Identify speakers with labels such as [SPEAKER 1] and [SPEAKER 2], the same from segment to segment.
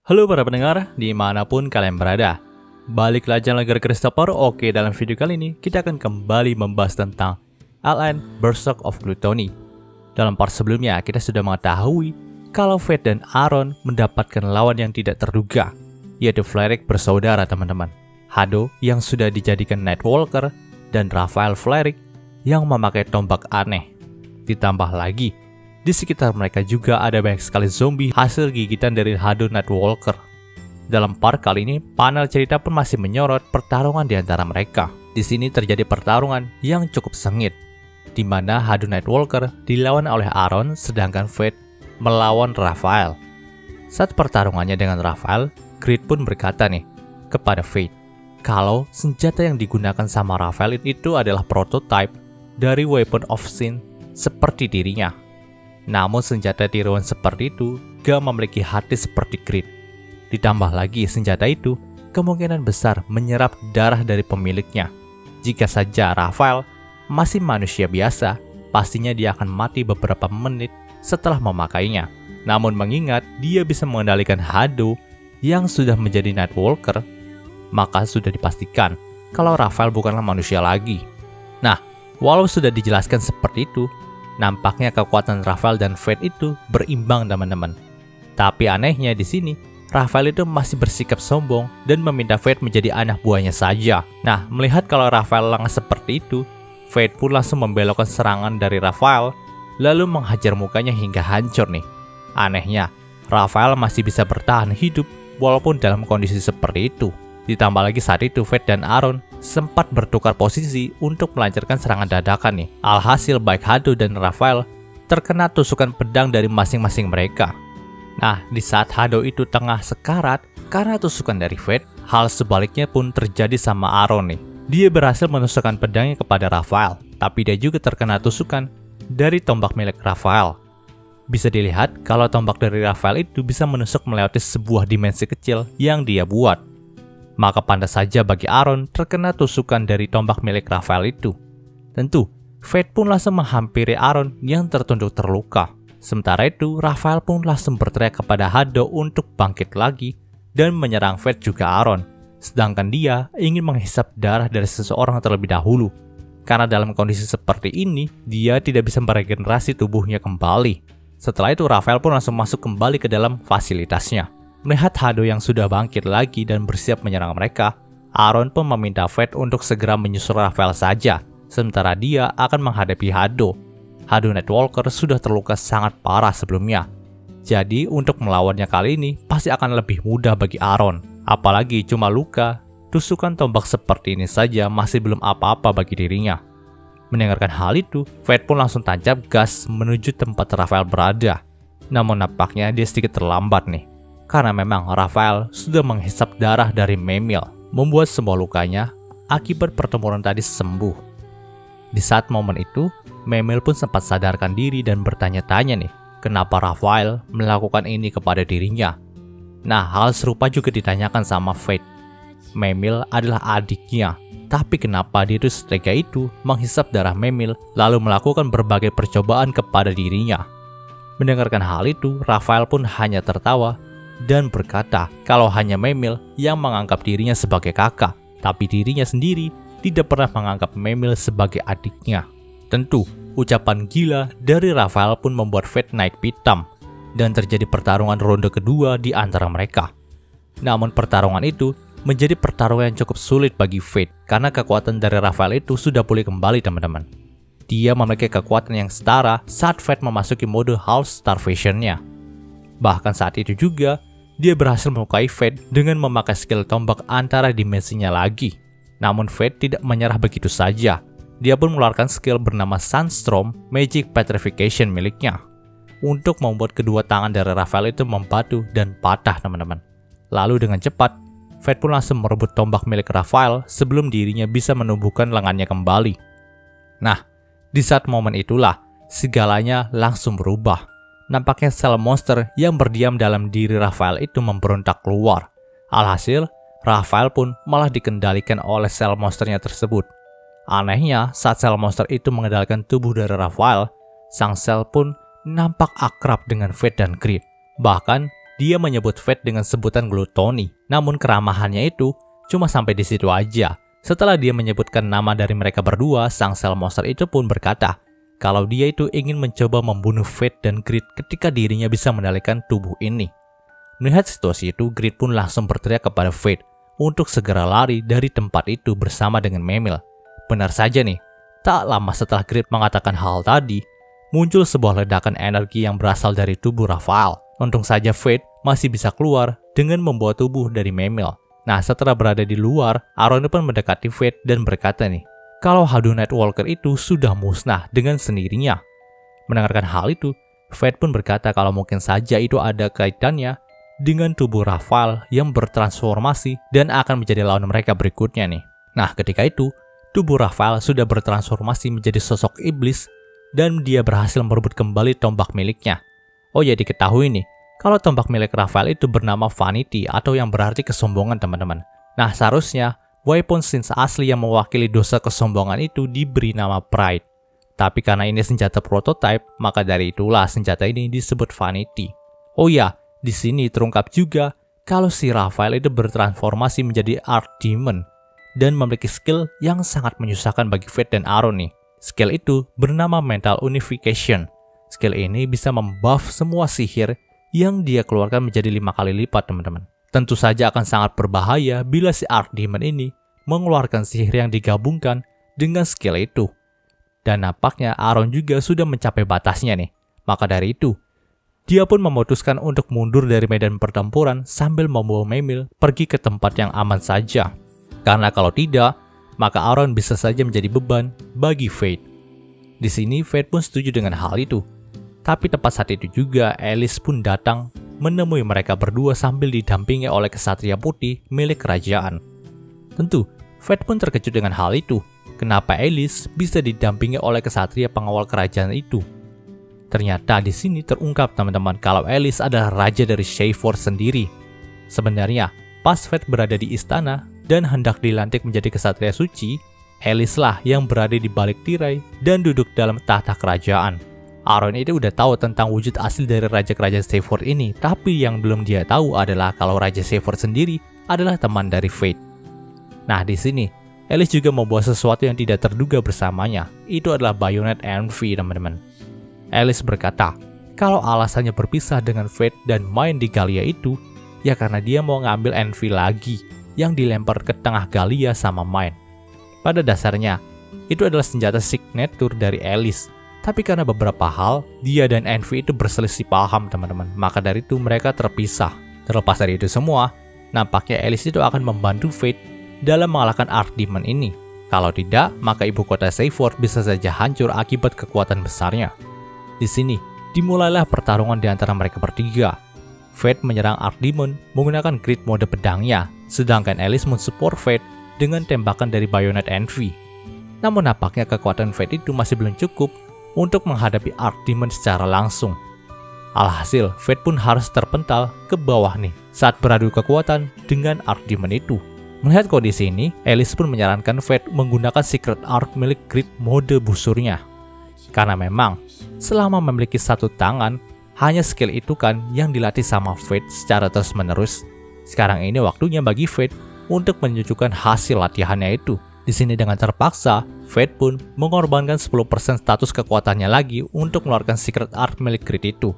[SPEAKER 1] Halo para pendengar, dimanapun kalian berada. Balik lagi lagi Christopher. Oke, dalam video kali ini kita akan kembali membahas tentang Alien Berserk of Gluttony. Dalam part sebelumnya kita sudah mengetahui kalau Fate dan Aaron mendapatkan lawan yang tidak terduga, yaitu Fleric bersaudara teman-teman. Hado yang sudah dijadikan Nightwalker dan Raphael Fleric yang memakai tombak aneh. Ditambah lagi, di sekitar mereka juga ada banyak sekali zombie hasil gigitan dari Hado Nightwalker. Dalam part kali ini, panel cerita pun masih menyorot pertarungan di antara mereka. Di sini terjadi pertarungan yang cukup sengit, di mana Hado Nightwalker dilawan oleh Aaron, sedangkan Fate melawan Raphael. Saat pertarungannya dengan Raphael, Creed pun berkata nih kepada Fate, kalau senjata yang digunakan sama Raphael itu adalah prototype dari Weapon of Sin seperti dirinya. Namun senjata tiruan seperti itu gak memiliki hati seperti Creed. Ditambah lagi senjata itu kemungkinan besar menyerap darah dari pemiliknya. Jika saja Raphael masih manusia biasa, pastinya dia akan mati beberapa menit setelah memakainya. Namun mengingat dia bisa mengendalikan Hado yang sudah menjadi Nightwalker, maka sudah dipastikan kalau Raphael bukanlah manusia lagi. Nah, walau sudah dijelaskan seperti itu, nampaknya kekuatan Raphael dan Fate itu berimbang teman-teman. Tapi anehnya di sini, Raphael itu masih bersikap sombong dan meminta Fate menjadi anak buahnya saja. Nah, melihat kalau Raphael lengah seperti itu, Fate pun langsung membelokkan serangan dari Raphael, lalu menghajar mukanya hingga hancur nih. Anehnya, Raphael masih bisa bertahan hidup walaupun dalam kondisi seperti itu. Ditambah lagi saat itu Fate dan Aaron sempat bertukar posisi untuk melancarkan serangan dadakan nih. Alhasil baik Hado dan Raphael terkena tusukan pedang dari masing-masing mereka. Nah, di saat Hado itu tengah sekarat karena tusukan dari Fate, hal sebaliknya pun terjadi sama Aaron nih. Dia berhasil menusukkan pedangnya kepada Raphael, tapi dia juga terkena tusukan dari tombak milik Raphael. Bisa dilihat kalau tombak dari Raphael itu bisa menusuk melewati sebuah dimensi kecil yang dia buat. Maka pantas saja bagi Aaron terkena tusukan dari tombak milik Raphael itu. Tentu, Fate pun langsung menghampiri Aaron yang tertunduk terluka. Sementara itu, Raphael pun langsung berteriak kepada Hado untuk bangkit lagi dan menyerang Fate juga Aaron. Sedangkan dia ingin menghisap darah dari seseorang terlebih dahulu. Karena dalam kondisi seperti ini, dia tidak bisa meregenerasi tubuhnya kembali. Setelah itu, Raphael pun langsung masuk kembali ke dalam fasilitasnya. Melihat Hado yang sudah bangkit lagi dan bersiap menyerang mereka, Aaron pun meminta Fate untuk segera menyusul Raphael saja, sementara dia akan menghadapi Hado. Hado Nightwalker sudah terluka sangat parah sebelumnya, jadi untuk melawannya kali ini pasti akan lebih mudah bagi Aaron. Apalagi cuma luka, tusukan tombak seperti ini saja masih belum apa-apa bagi dirinya. Mendengarkan hal itu, Fate pun langsung tancap gas menuju tempat Raphael berada. Namun nampaknya dia sedikit terlambat nih. Karena memang Raphael sudah menghisap darah dari Memil, membuat semua lukanya akibat pertempuran tadi sembuh. Di saat momen itu, Memil pun sempat sadarkan diri dan bertanya-tanya nih, kenapa Raphael melakukan ini kepada dirinya. Nah, hal serupa juga ditanyakan sama Fate. Memil adalah adiknya, tapi kenapa dia itu setega itu menghisap darah Memil lalu melakukan berbagai percobaan kepada dirinya. Mendengarkan hal itu, Raphael pun hanya tertawa dan berkata kalau hanya Memil yang menganggap dirinya sebagai kakak, tapi dirinya sendiri tidak pernah menganggap Memil sebagai adiknya. Tentu, ucapan gila dari Raphael pun membuat Fate naik pitam, dan terjadi pertarungan ronde kedua di antara mereka. Namun pertarungan itu menjadi pertarungan yang cukup sulit bagi Fate, karena kekuatan dari Raphael itu sudah pulih kembali teman-teman. Dia memiliki kekuatan yang setara saat Fate memasuki mode half starvation-nya. Bahkan saat itu juga, dia berhasil melukai Fate dengan memakai skill tombak antara dimensinya lagi. Namun Fate tidak menyerah begitu saja. Dia pun mengeluarkan skill bernama Sunstorm Magic Petrification miliknya untuk membuat kedua tangan dari Raphael itu membatu dan patah teman-teman. Lalu dengan cepat, Fate pun langsung merebut tombak milik Raphael sebelum dirinya bisa menumbuhkan lengannya kembali. Nah, di saat momen itulah, segalanya langsung berubah. Nampaknya sel monster yang berdiam dalam diri Raphael itu memberontak keluar. Alhasil, Raphael pun malah dikendalikan oleh sel monsternya tersebut. Anehnya, saat sel monster itu mengendalikan tubuh dari Raphael, sang sel pun nampak akrab dengan Fate dan Creed. Bahkan, dia menyebut Fate dengan sebutan Gluttony. Namun keramahannya itu cuma sampai di situ aja. Setelah dia menyebutkan nama dari mereka berdua, sang sel monster itu pun berkata kalau dia itu ingin mencoba membunuh Fate dan Grid ketika dirinya bisa mengendalikan tubuh ini. Melihat situasi itu, Grid pun langsung berteriak kepada Fate untuk segera lari dari tempat itu bersama dengan Memil. Benar saja nih, tak lama setelah Grid mengatakan hal tadi, muncul sebuah ledakan energi yang berasal dari tubuh Raphael. Untung saja Fate masih bisa keluar dengan membawa tubuh dari Memil. Nah, setelah berada di luar, Aaron pun mendekati Fate dan berkata nih, kalau Shadow Nightwalker itu sudah musnah dengan sendirinya. Mendengarkan hal itu, Fate pun berkata kalau mungkin saja itu ada kaitannya dengan tubuh Raphael yang bertransformasi dan akan menjadi lawan mereka berikutnya nih. Nah, ketika itu, tubuh Raphael sudah bertransformasi menjadi sosok iblis dan dia berhasil merebut kembali tombak miliknya. Oh ya, diketahui nih, kalau tombak milik Raphael itu bernama Vanity atau yang berarti kesombongan teman-teman. Nah, seharusnya weapon Sins asli yang mewakili dosa kesombongan itu diberi nama Pride. Tapi karena ini senjata prototype, maka dari itulah senjata ini disebut Vanity. Oh ya, di sini terungkap juga kalau si Raphael itu bertransformasi menjadi Archdemon dan memiliki skill yang sangat menyusahkan bagi Fate dan Aaron nih. Skill itu bernama Mental Unification. Skill ini bisa membuff semua sihir yang dia keluarkan menjadi 5 kali lipat teman-teman. Tentu saja akan sangat berbahaya bila si Archdemon ini mengeluarkan sihir yang digabungkan dengan skill itu. Dan nampaknya Aaron juga sudah mencapai batasnya nih. Maka dari itu, dia pun memutuskan untuk mundur dari medan pertempuran sambil membawa Memil pergi ke tempat yang aman saja. Karena kalau tidak, maka Aaron bisa saja menjadi beban bagi Fate. Di sini Fate pun setuju dengan hal itu. Tapi tepat saat itu juga Alice pun datang menemui mereka berdua sambil didampingi oleh kesatria putih milik kerajaan. Tentu, Fate pun terkejut dengan hal itu. Kenapa Alice bisa didampingi oleh kesatria pengawal kerajaan itu? Ternyata di sini terungkap teman-teman kalau Alice adalah raja dari Seyfort sendiri. Sebenarnya, pas Fate berada di istana dan hendak dilantik menjadi kesatria suci, Alice lah yang berada di balik tirai dan duduk dalam tahta kerajaan. Aaron itu udah tahu tentang wujud asli dari raja kerajaan Seyfort ini, tapi yang belum dia tahu adalah kalau raja Seyfort sendiri adalah teman dari Fate. Nah, di sini Alice juga membawa sesuatu yang tidak terduga bersamanya. Itu adalah Bayonet Envy, teman-teman. Alice berkata, kalau alasannya berpisah dengan Fate dan main di Galia itu, ya karena dia mau ngambil Envy lagi yang dilempar ke tengah Galia sama Mine. Pada dasarnya, itu adalah senjata signature dari Alice. Tapi karena beberapa hal, dia dan Envy itu berselisih paham teman-teman. Maka dari itu mereka terpisah. Terlepas dari itu semua, nampaknya Alice itu akan membantu Fate dalam mengalahkan Archdemon ini. Kalau tidak, maka ibu kota Seyfort bisa saja hancur akibat kekuatan besarnya. Di sini, dimulailah pertarungan di antara mereka bertiga. Fate menyerang Archdemon menggunakan Grid mode pedangnya, sedangkan Alice mensupport Fate dengan tembakan dari Bayonet Envy. Namun nampaknya kekuatan Fate itu masih belum cukup untuk menghadapi Archdemon secara langsung. Alhasil, Fate pun harus terpental ke bawah nih saat beradu kekuatan dengan Archdemon itu. Melihat kondisi ini, Alice pun menyarankan Fate menggunakan Secret Art milik Grid mode busurnya. Karena memang, selama memiliki satu tangan, hanya skill itu kan yang dilatih sama Fate secara terus-menerus. Sekarang ini waktunya bagi Fate untuk menunjukkan hasil latihannya itu. Di sini dengan terpaksa, Fate pun mengorbankan 10% status kekuatannya lagi untuk mengeluarkan Secret Art milik Grid itu.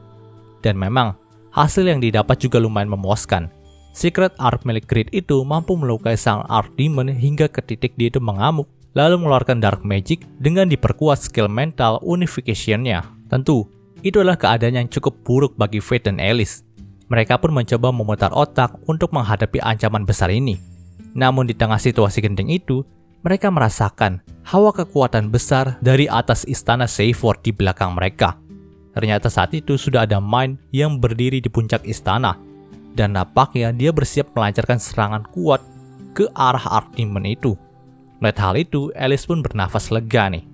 [SPEAKER 1] Dan memang, hasil yang didapat juga lumayan memuaskan. Secret Art milik Grid itu mampu melukai sang Archdemon hingga ke titik dia itu mengamuk, lalu mengeluarkan Dark Magic dengan diperkuat skill Mental Unification-nya. Tentu, itu adalah keadaan yang cukup buruk bagi Fate dan Alice. Mereka pun mencoba memutar otak untuk menghadapi ancaman besar ini. Namun di tengah situasi genting itu, mereka merasakan hawa kekuatan besar dari atas istana Seyfort di belakang mereka. Ternyata saat itu sudah ada Mine yang berdiri di puncak istana, dan nampaknya dia bersiap melancarkan serangan kuat ke arah Archdemon itu. Melihat hal itu, Alice pun bernafas lega nih,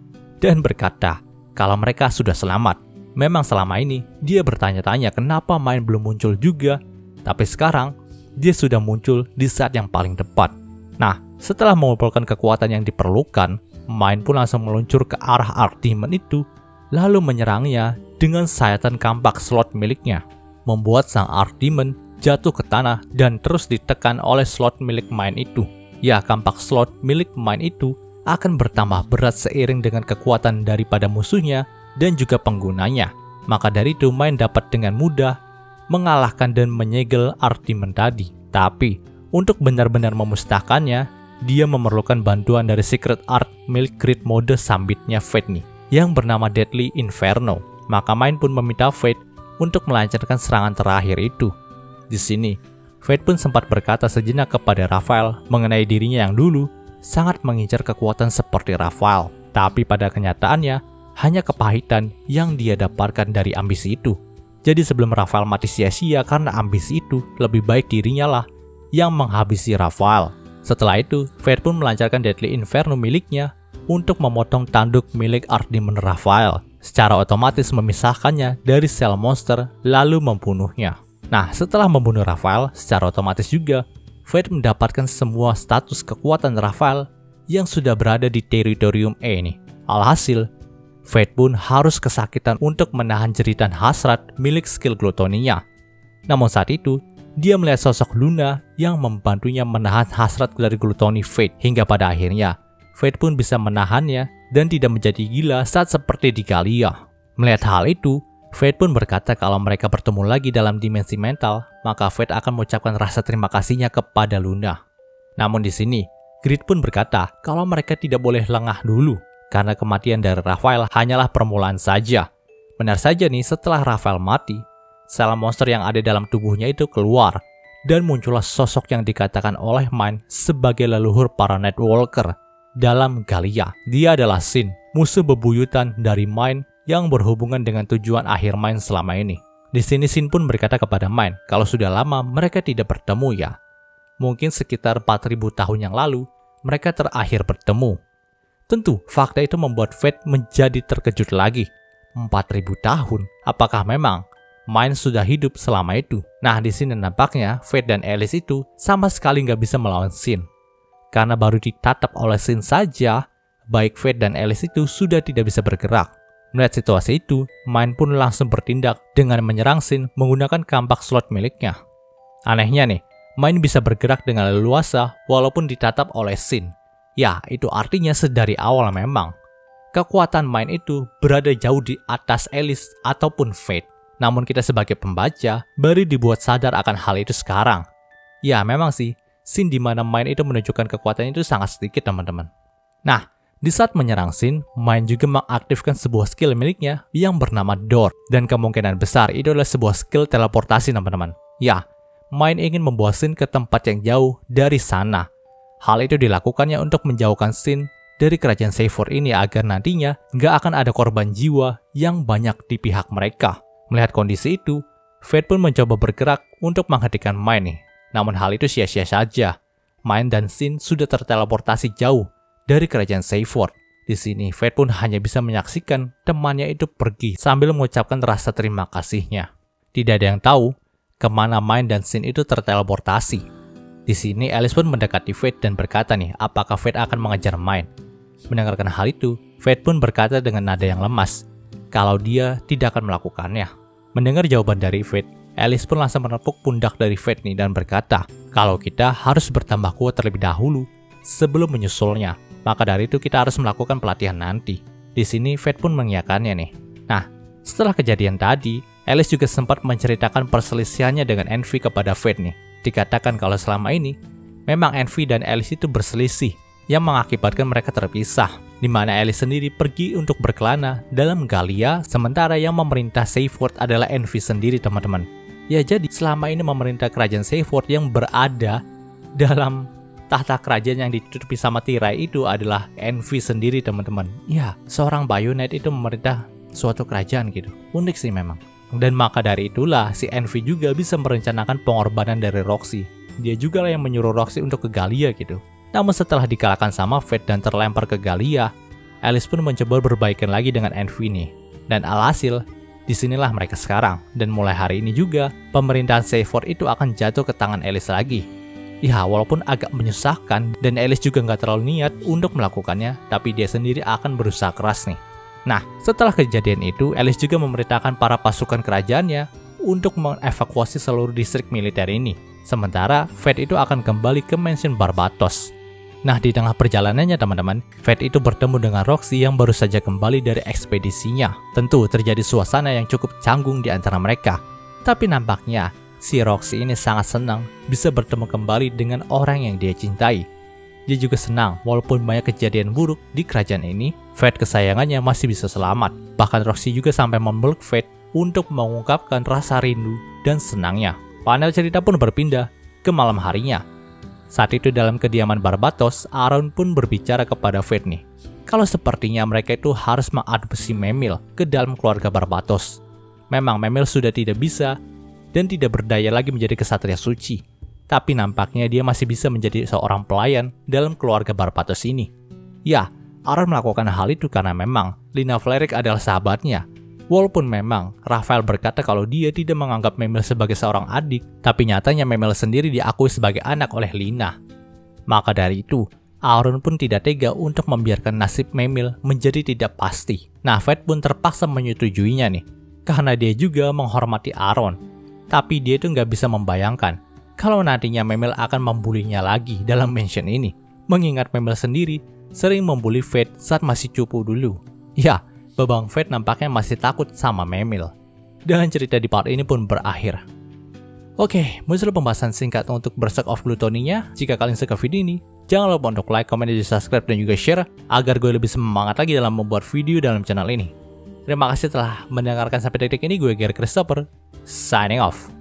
[SPEAKER 1] dan berkata kalau mereka sudah selamat. Memang selama ini dia bertanya-tanya kenapa Mine belum muncul juga, tapi sekarang dia sudah muncul di saat yang paling tepat. Nah, setelah mengumpulkan kekuatan yang diperlukan, Mine pun langsung meluncur ke arah Archdemon itu, lalu menyerangnya dengan sayatan kampak slot miliknya. membuat sang Archdemon jatuh ke tanah dan terus ditekan oleh slot milik Mind itu. Ya, kampak slot milik Mind itu akan bertambah berat seiring dengan kekuatan daripada musuhnya dan juga penggunanya. Maka dari itu Mind dapat dengan mudah mengalahkan dan menyegel Archdemon tadi. Tapi untuk benar-benar memusnahkannya, dia memerlukan bantuan dari secret art milik Great Mode Sambitnya Fate nih, yang bernama Deadly Inferno. Maka Mind pun meminta Fate untuk melancarkan serangan terakhir itu. Di sini, Fate pun sempat berkata sejenak kepada Raphael mengenai dirinya yang dulu sangat mengincar kekuatan seperti Raphael. Tapi pada kenyataannya, hanya kepahitan yang dia dapatkan dari ambisi itu. Jadi sebelum Raphael mati sia-sia karena ambisi itu, lebih baik dirinya lah yang menghabisi Raphael. Setelah itu, Fate pun melancarkan Deadly Inferno miliknya untuk memotong tanduk milik Archdemon Raphael, secara otomatis memisahkannya dari sel monster lalu membunuhnya. Nah, setelah membunuh Raphael, secara otomatis juga Fate mendapatkan semua status kekuatan Raphael yang sudah berada di teritorium E nih. Alhasil, Fate pun harus kesakitan untuk menahan jeritan hasrat milik skill glutoninya. Namun saat itu, dia melihat sosok Luna yang membantunya menahan hasrat dari glutoni Fate, hingga pada akhirnya Fate pun bisa menahannya dan tidak menjadi gila saat seperti di Galia. Melihat hal itu, Fate pun berkata kalau mereka bertemu lagi dalam dimensi mental, maka Fate akan mengucapkan rasa terima kasihnya kepada Luna. Namun di sini, Grid pun berkata kalau mereka tidak boleh lengah dulu, karena kematian dari Raphael hanyalah permulaan saja. Benar saja nih, setelah Raphael mati, sel monster yang ada dalam tubuhnya itu keluar, dan muncullah sosok yang dikatakan oleh Mind sebagai leluhur para Nightwalker dalam Galia. Dia adalah Sin, musuh bebuyutan dari Mind yang berhubungan dengan tujuan akhir Mind selama ini. Di sini Sin pun berkata kepada Mind kalau sudah lama mereka tidak bertemu ya. Mungkin sekitar 4000 tahun yang lalu mereka terakhir bertemu. Tentu, fakta itu membuat Fate menjadi terkejut lagi. 4000 tahun, apakah memang Mind sudah hidup selama itu? Nah, di sini nampaknya Fate dan Alice itu sama sekali nggak bisa melawan Sin. Karena baru ditatap oleh Sin saja, baik Fate dan Alice itu sudah tidak bisa bergerak. Melihat situasi itu, Mind pun langsung bertindak dengan menyerang Sin menggunakan kampak slot miliknya. Anehnya nih, Mind bisa bergerak dengan leluasa walaupun ditatap oleh Sin. Ya, itu artinya sedari awal memang kekuatan Mind itu berada jauh di atas Alice ataupun Fate. Namun kita sebagai pembaca baru dibuat sadar akan hal itu sekarang. Ya, memang sih, scene di mana Mind itu menunjukkan kekuatan itu sangat sedikit teman-teman. Nah, di saat menyerang Sin, Mind juga mengaktifkan sebuah skill miliknya yang bernama Door. Dan kemungkinan besar itu adalah sebuah skill teleportasi teman-teman. Ya, Mind ingin membawa Sin ke tempat yang jauh dari sana. Hal itu dilakukannya untuk menjauhkan Sin dari kerajaan Seifor ini agar nantinya nggak akan ada korban jiwa yang banyak di pihak mereka. Melihat kondisi itu, Fate pun mencoba bergerak untuk menghentikan Mind nih. Namun hal itu sia-sia saja. Mind dan Sin sudah terteleportasi jauh dari kerajaan Seifor. Di sini, Fate pun hanya bisa menyaksikan temannya itu pergi sambil mengucapkan rasa terima kasihnya. Tidak ada yang tahu kemana Mind dan Sin itu terteleportasi. Di sini, Alice pun mendekati Fate dan berkata nih, apakah Fate akan mengejar Mind? Mendengarkan hal itu, Fate pun berkata dengan nada yang lemas, kalau dia tidak akan melakukannya. Mendengar jawaban dari Fate, Alice pun langsung menepuk pundak dari Fate nih dan berkata, kalau kita harus bertambah kuat terlebih dahulu sebelum menyusulnya, maka dari itu kita harus melakukan pelatihan nanti. Di sini, Fate pun mengiyakannya nih. Nah, setelah kejadian tadi, Alice juga sempat menceritakan perselisihannya dengan Envy kepada Fate nih. Dikatakan kalau selama ini, memang Envy dan Alice itu berselisih yang mengakibatkan mereka terpisah, di mana Alice sendiri pergi untuk berkelana dalam Galia, sementara yang memerintah Seyford adalah Envy sendiri teman-teman. Ya, jadi selama ini memerintah kerajaan Seyford yang berada dalam tahta kerajaan yang ditutupi sama tirai itu adalah Envy sendiri teman-teman. Ya, seorang Bayonet itu memerintah suatu kerajaan gitu. Unik sih memang. Dan maka dari itulah si Envy juga bisa merencanakan pengorbanan dari Roxy. Dia juga lah yang menyuruh Roxy untuk ke Galia gitu. Namun setelah dikalahkan sama Fate dan terlempar ke Galia, Alice pun mencoba berbaikan lagi dengan Envy nih. Dan alhasil, disinilah mereka sekarang. Dan mulai hari ini juga, pemerintahan Seyford itu akan jatuh ke tangan Alice lagi. Ya, walaupun agak menyusahkan dan Alice juga nggak terlalu niat untuk melakukannya, tapi dia sendiri akan berusaha keras nih. Nah, setelah kejadian itu, Alice juga memerintahkan para pasukan kerajaannya untuk mengevakuasi seluruh distrik militer ini. Sementara Fate itu akan kembali ke mansion Barbatos. Nah, di tengah perjalanannya teman-teman, Fate itu bertemu dengan Roxy yang baru saja kembali dari ekspedisinya. Tentu terjadi suasana yang cukup canggung di antara mereka. Tapi nampaknya, si Roxy ini sangat senang bisa bertemu kembali dengan orang yang dia cintai. Dia juga senang walaupun banyak kejadian buruk di kerajaan ini, Fate kesayangannya masih bisa selamat. Bahkan Roxy juga sampai memeluk Fate untuk mengungkapkan rasa rindu dan senangnya. Panel cerita pun berpindah ke malam harinya. Saat itu dalam kediaman Barbatos, Aaron pun berbicara kepada Fate nih. Kalau sepertinya mereka itu harus mengadopsi Memil ke dalam keluarga Barbatos. Memang Memil sudah tidak bisa dan tidak berdaya lagi menjadi kesatria suci. Tapi nampaknya dia masih bisa menjadi seorang pelayan dalam keluarga Barbatos ini. Ya, Aaron melakukan hal itu karena memang Lina Fleric adalah sahabatnya. Walaupun memang Raphael berkata kalau dia tidak menganggap Memil sebagai seorang adik, tapi nyatanya Memil sendiri diakui sebagai anak oleh Lina. Maka dari itu, Aaron pun tidak tega untuk membiarkan nasib Memil menjadi tidak pasti. Nah, Fate pun terpaksa menyetujuinya nih, karena dia juga menghormati Aaron. Tapi dia itu nggak bisa membayangkan kalau nantinya Memil akan membulinya lagi dalam mansion ini. Mengingat Memil sendiri sering membuli Fate saat masih cupu dulu. Ya, Babang Fate nampaknya masih takut sama Memil. Dan cerita di part ini pun berakhir. Oke, muncul pembahasan singkat untuk Berserk of Gluttony-nya. Jika kalian suka video ini, jangan lupa untuk like, komen, dan subscribe, dan juga share agar gue lebih semangat lagi dalam membuat video dalam channel ini. Terima kasih telah mendengarkan sampai detik ini. Gue Gary Christopher, signing off.